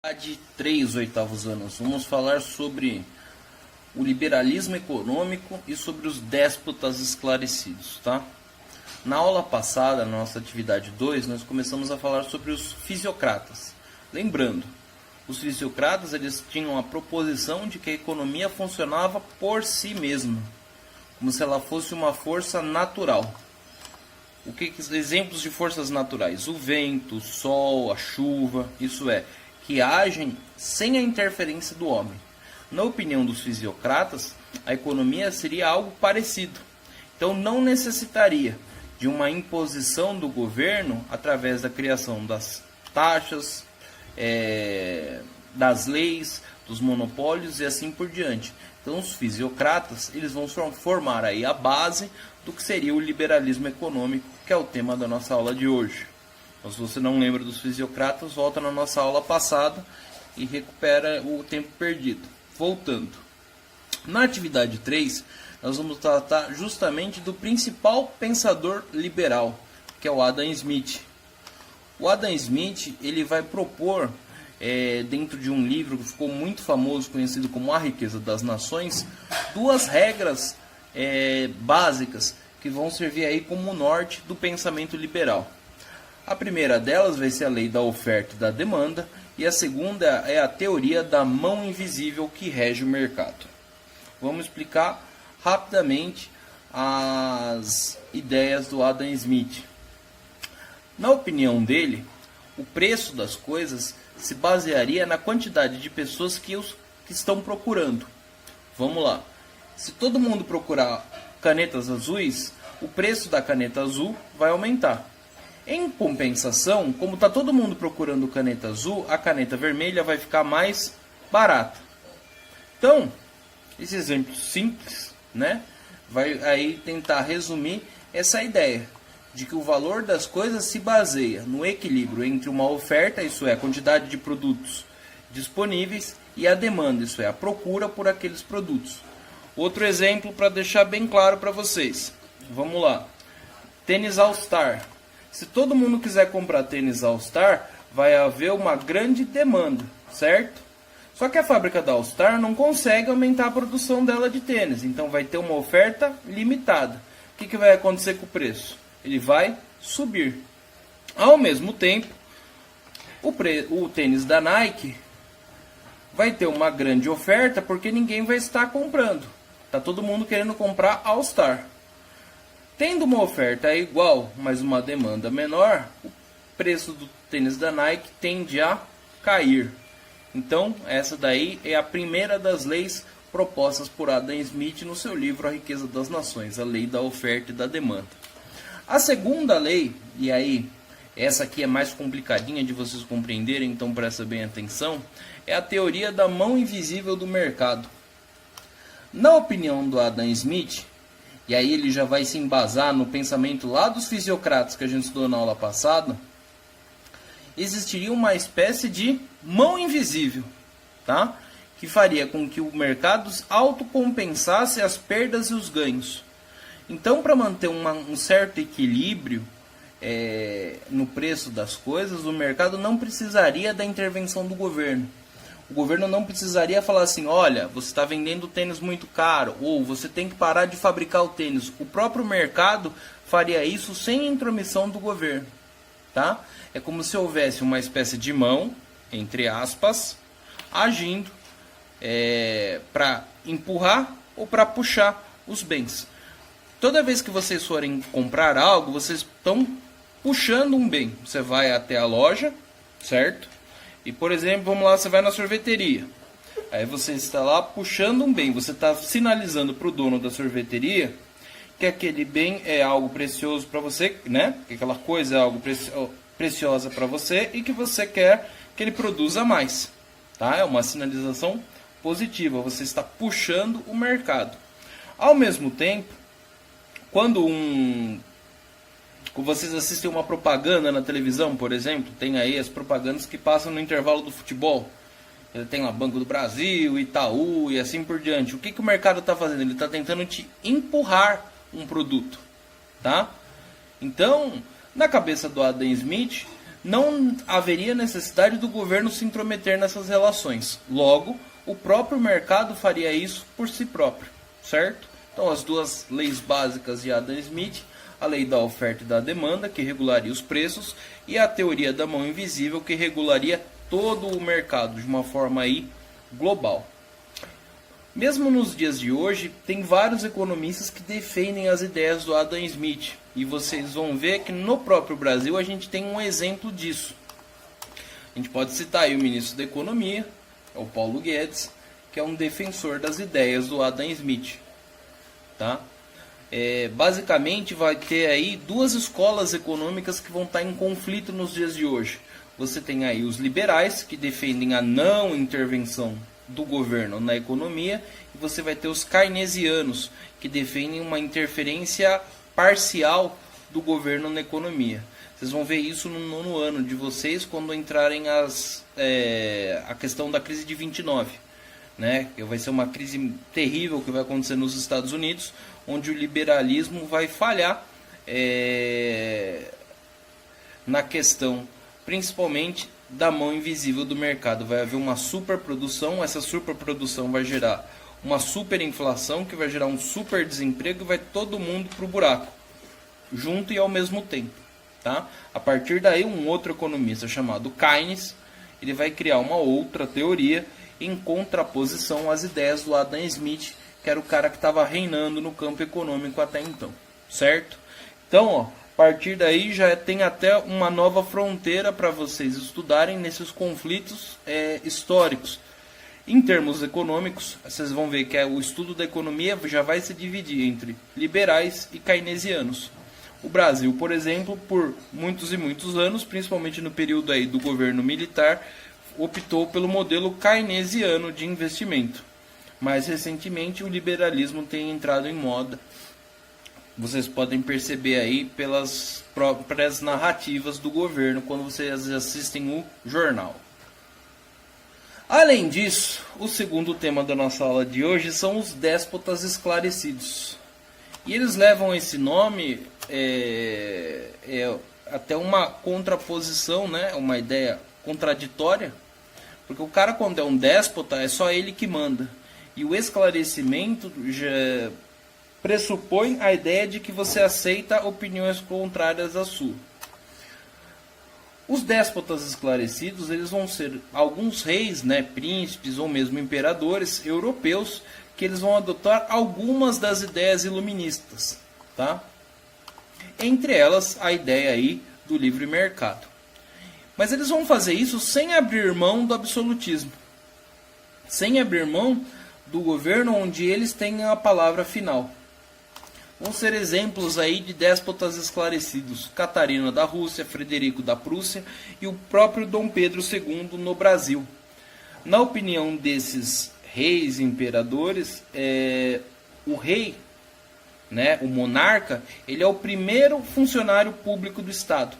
De 3 oitavos anos, vamos falar sobre o liberalismo econômico e sobre os déspotas esclarecidos, tá? Na aula passada, na nossa atividade 2, nós começamos a falar sobre os fisiocratas. Lembrando, os fisiocratas eles tinham a proposição de que a economia funcionava por si mesma, como se ela fosse uma força natural. Exemplos de forças naturais? O vento, o sol, a chuva, isso é, que agem sem a interferência do homem. Na opinião dos fisiocratas, a economia seria algo parecido. Então não necessitaria de uma imposição do governo através da criação das taxas, das leis, dos monopólios e assim por diante. Então os fisiocratas eles vão formar aí a base do que seria o liberalismo econômico, que é o tema da nossa aula de hoje. Então, se você não lembra dos fisiocratas, volta na nossa aula passada e recupera o tempo perdido. Voltando. Na atividade 3, nós vamos tratar justamente do principal pensador liberal, que é o Adam Smith. O Adam Smith ele vai propor, dentro de um livro que ficou muito famoso, conhecido como A Riqueza das Nações, duas regras básicas que vão servir aí como norte do pensamento liberal. A primeira delas vai ser a lei da oferta e da demanda, e a segunda é a teoria da mão invisível que rege o mercado. Vamos explicar rapidamente as ideias do Adam Smith. Na opinião dele, o preço das coisas se basearia na quantidade de pessoas que estão procurando. Vamos lá. Se todo mundo procurar canetas azuis, o preço da caneta azul vai aumentar. Em compensação, como está todo mundo procurando caneta azul, a caneta vermelha vai ficar mais barata. Então, esse exemplo simples, né, vai aí tentar resumir essa ideia de que o valor das coisas se baseia no equilíbrio entre uma oferta, isso é, a quantidade de produtos disponíveis, e a demanda, isso é, a procura por aqueles produtos. Outro exemplo para deixar bem claro para vocês. Vamos lá. Tênis All Star. Se todo mundo quiser comprar tênis All Star, vai haver uma grande demanda, certo? Só que a fábrica da All Star não consegue aumentar a produção dela de tênis, então vai ter uma oferta limitada. O que vai acontecer com o preço? Ele vai subir. Ao mesmo tempo, o tênis da Nike vai ter uma grande oferta porque ninguém vai estar comprando. Está todo mundo querendo comprar All Star. Tendo uma oferta igual, mas uma demanda menor, o preço do tênis da Nike tende a cair. Então, essa daí é a primeira das leis propostas por Adam Smith no seu livro A Riqueza das Nações, a lei da oferta e da demanda. A segunda lei, e aí essa aqui é mais complicadinha de vocês compreenderem, então presta bem atenção, é a teoria da mão invisível do mercado. Na opinião do Adam Smith, e aí ele já vai se embasar no pensamento lá dos fisiocratas que a gente estudou na aula passada, existiria uma espécie de mão invisível, tá? Que faria com que o mercado autocompensasse as perdas e os ganhos. Então, para manter um certo equilíbrio no preço das coisas, o mercado não precisaria da intervenção do governo. O governo não precisaria falar assim, olha, você está vendendo tênis muito caro, ou você tem que parar de fabricar o tênis. O próprio mercado faria isso sem intromissão do governo, tá? É como se houvesse uma espécie de mão, entre aspas, agindo para empurrar ou para puxar os bens. Toda vez que vocês forem comprar algo, vocês estão puxando um bem. Você vai até a loja, certo? E, por exemplo, vamos lá, você vai na sorveteria. Aí você está lá puxando um bem. Você está sinalizando para o dono da sorveteria que aquele bem é algo precioso para você, né? Que aquela coisa é algo preciosa para você e que você quer que ele produza mais. Tá? É uma sinalização positiva. Você está puxando o mercado. Ao mesmo tempo, quando vocês assistem uma propaganda na televisão, por exemplo, tem aí as propagandas que passam no intervalo do futebol. Ele tem lá Banco do Brasil, Itaú e assim por diante. O que o mercado está fazendo? Ele está tentando te empurrar um produto, tá? Então, na cabeça do Adam Smith, não haveria necessidade do governo se intrometer nessas relações. Logo, o próprio mercado faria isso por si próprio, certo? Então, as duas leis básicas de Adam Smith, a lei da oferta e da demanda, que regularia os preços, e a teoria da mão invisível, que regularia todo o mercado de uma forma aí global. Mesmo nos dias de hoje, tem vários economistas que defendem as ideias do Adam Smith. E vocês vão ver que no próprio Brasil a gente tem um exemplo disso. A gente pode citar aí o ministro da Economia, o Paulo Guedes, que é um defensor das ideias do Adam Smith. Tá? Basicamente vai ter aí duas escolas econômicas que vão estar em conflito nos dias de hoje. Você tem aí os liberais, que defendem a não intervenção do governo na economia, e você vai ter os keynesianos, que defendem uma interferência parcial do governo na economia. Vocês vão ver isso no nono ano de vocês, quando entrarem a questão da crise de 29. Né? Vai ser uma crise terrível que vai acontecer nos Estados Unidos, onde o liberalismo vai falhar na questão, principalmente, da mão invisível do mercado. Vai haver uma superprodução, essa superprodução vai gerar uma superinflação, que vai gerar um super desemprego, e vai todo mundo para o buraco, junto e ao mesmo tempo. Tá? A partir daí, um outro economista chamado Keynes, ele vai criar uma outra teoria em contraposição às ideias do Adam Smith, que era o cara que estava reinando no campo econômico até então, certo? Então, a partir daí já tem até uma nova fronteira para vocês estudarem nesses conflitos históricos. Em termos econômicos, vocês vão ver que o estudo da economia já vai se dividir entre liberais e keynesianos. O Brasil, por exemplo, por muitos e muitos anos, principalmente no período aí do governo militar, optou pelo modelo keynesiano de investimento. Mais recentemente, o liberalismo tem entrado em moda. Vocês podem perceber aí pelas próprias narrativas do governo quando vocês assistem o jornal. Além disso, o segundo tema da nossa aula de hoje são os déspotas esclarecidos. E eles levam esse nome até uma contraposição, né? Uma ideia contraditória, porque o cara, quando é um déspota, é só ele que manda. E o esclarecimento já pressupõe a ideia de que você aceita opiniões contrárias à sua. Os déspotas esclarecidos, eles vão ser alguns reis, né, príncipes ou mesmo imperadores europeus, que eles vão adotar algumas das ideias iluministas, tá? Entre elas, a ideia aí do livre mercado. Mas eles vão fazer isso sem abrir mão do absolutismo, sem abrir mão do governo onde eles têm a palavra final. Vão ser exemplos aí de déspotas esclarecidos: Catarina da Rússia, Frederico da Prússia e o próprio Dom Pedro II no Brasil. Na opinião desses reis e imperadores, o rei, né, o monarca, ele é o primeiro funcionário público do Estado.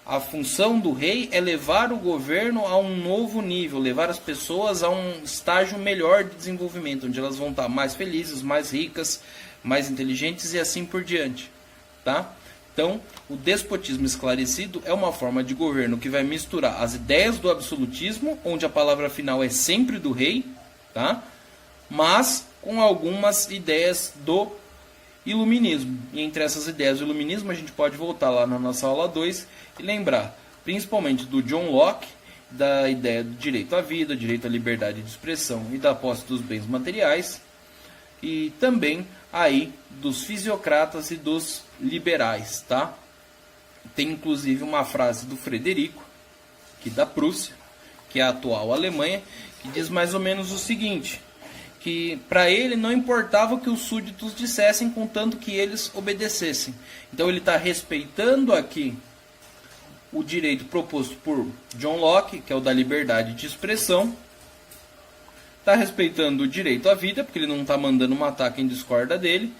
A função do rei é levar o governo a um novo nível, levar as pessoas a um estágio melhor de desenvolvimento, onde elas vão estar mais felizes, mais ricas, mais inteligentes e assim por diante. Tá? Então, o despotismo esclarecido é uma forma de governo que vai misturar as ideias do absolutismo, onde a palavra final é sempre do rei, tá? Mas com algumas ideias do iluminismo. E entre essas ideias do iluminismo, a gente pode voltar lá na nossa aula 2 e lembrar principalmente do John Locke, da ideia do direito à vida, direito à liberdade de expressão e da posse dos bens materiais, e também aí dos fisiocratas e dos liberais, tá? Tem inclusive uma frase do Frederico, que da Prússia, que é a atual Alemanha, que diz mais ou menos o seguinte: que para ele não importava o que os súditos dissessem, contanto que eles obedecessem. Então ele está respeitando aqui o direito proposto por John Locke, que é o da liberdade de expressão. Está respeitando o direito à vida, porque ele não está mandando matar quem discorda dele.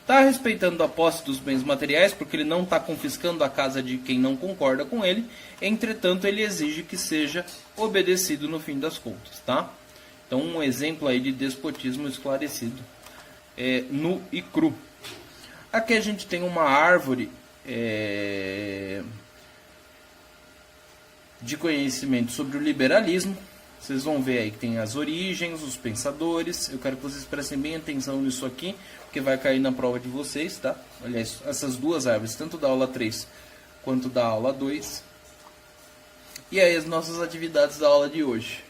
Está respeitando a posse dos bens materiais, porque ele não está confiscando a casa de quem não concorda com ele. Entretanto, ele exige que seja obedecido no fim das contas, tá? Então, um exemplo aí de despotismo esclarecido, nu e cru. Aqui a gente tem uma árvore de conhecimento sobre o liberalismo. Vocês vão ver aí que tem as origens, os pensadores. Eu quero que vocês prestem bem atenção nisso aqui, porque vai cair na prova de vocês, tá? Aliás, essas duas árvores, tanto da aula 3 quanto da aula 2. E aí as nossas atividades da aula de hoje.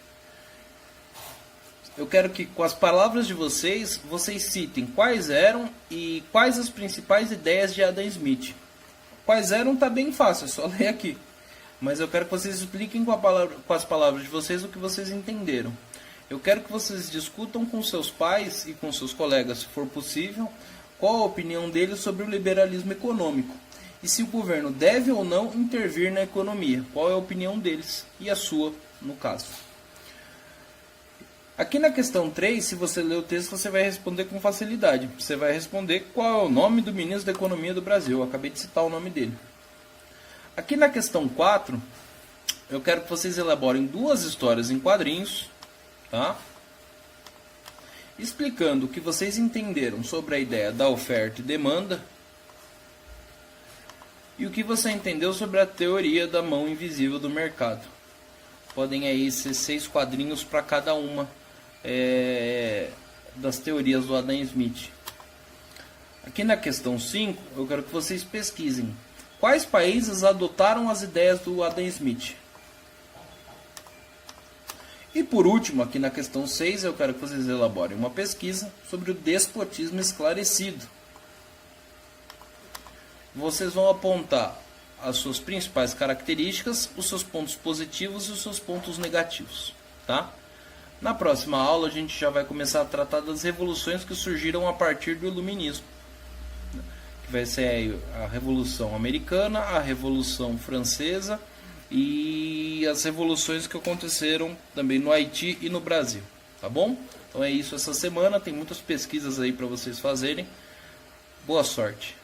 Eu quero que com as palavras de vocês, vocês citem quais eram e quais as principais ideias de Adam Smith. Quais eram tá bem fácil, é só ler aqui. Mas eu quero que vocês expliquem com as palavras de vocês o que vocês entenderam. Eu quero que vocês discutam com seus pais e com seus colegas, se for possível, qual a opinião deles sobre o liberalismo econômico. E se o governo deve ou não intervir na economia. Qual é a opinião deles e a sua, no caso. Aqui na questão 3, se você ler o texto, você vai responder com facilidade. Você vai responder qual é o nome do ministro da Economia do Brasil. Eu acabei de citar o nome dele. Aqui na questão 4, eu quero que vocês elaborem 2 histórias em quadrinhos, tá? Explicando o que vocês entenderam sobre a ideia da oferta e demanda e o que você entendeu sobre a teoria da mão invisível do mercado. Podem aí ser 6 quadrinhos para cada uma das teorias do Adam Smith. Aqui na questão 5, eu quero que vocês pesquisem quais países adotaram as ideias do Adam Smith. E por último, aqui na questão 6, eu quero que vocês elaborem uma pesquisa sobre o despotismo esclarecido. Vocês vão apontar as suas principais características, os seus pontos positivos e os seus pontos negativos, tá? Na próxima aula a gente já vai começar a tratar das revoluções que surgiram a partir do Iluminismo. Que vai ser a Revolução Americana, a Revolução Francesa e as revoluções que aconteceram também no Haiti e no Brasil, tá bom? Então é isso essa semana, tem muitas pesquisas aí para vocês fazerem. Boa sorte!